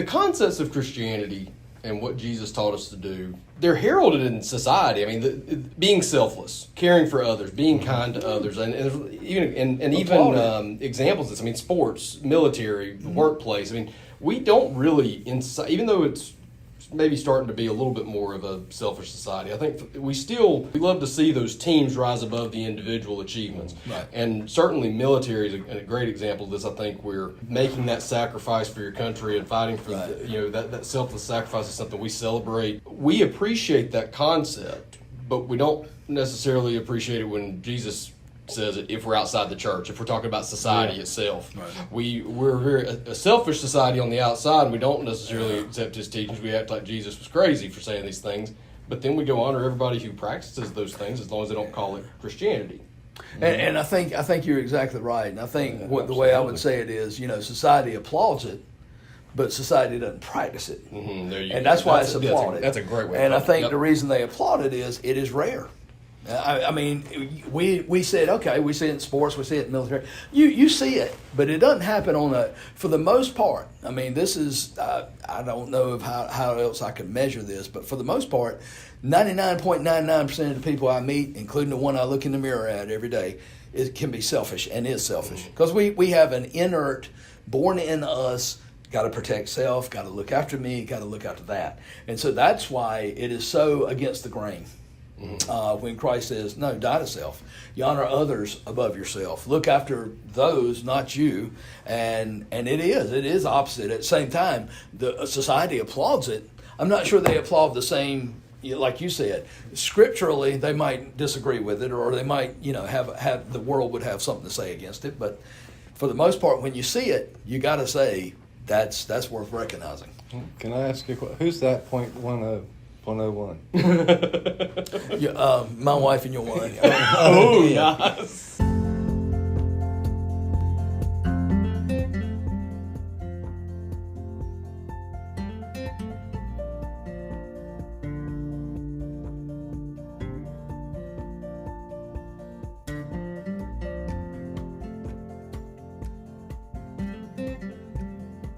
the concepts of Christianity and what Jesus taught us to do, they're heralded in society. I mean, being selfless, caring for others, being kind to others, and even examples of this. I mean, sports, military, workplace. I mean, we don't really, even though it's maybe starting to be a little bit more of a selfish society, I think we love to see those teams rise above the individual achievements. Right. And certainly military is a great example of this. I think we're making that sacrifice for your country and fighting for, that selfless sacrifice is something we celebrate. We appreciate that concept, but we don't necessarily appreciate it when Jesus says it if we're outside the church, if we're talking about society itself. Right. We're a selfish society on the outside, and we don't necessarily accept his teachings. We act like Jesus was crazy for saying these things, but then we go honor everybody who practices those things as long as they don't call it Christianity. And I think you're exactly right. And I think the way I would say it is, society applauds it, but society doesn't practice it. Mm-hmm. And that's why it's applauded. That's a great way. And I think the reason they applaud it is rare. I mean, we see it, okay, we see it in sports, we see it in military. You see it, but it doesn't happen for the most part. I mean, this is, I don't know how else I can measure this, but for the most part, 99.99% of the people I meet, including the one I look in the mirror at every day, it can be selfish and is selfish. Because we have an inert, born in us, got to protect self, got to look after me, got to look after that. And so that's why it is so against the grain. When Christ says, no, die to self. You honor others above yourself. Look after those, not you. And it is opposite. At the same time, the society applauds it. I'm not sure they applaud the same, like you said. Scripturally, they might disagree with it, or they might, have the world would have something to say against it. But for the most part, when you see it, you got to say that's worth recognizing. Can I ask you a question? Who's that 0.10? 101. My wife and your wife. Oh, nice.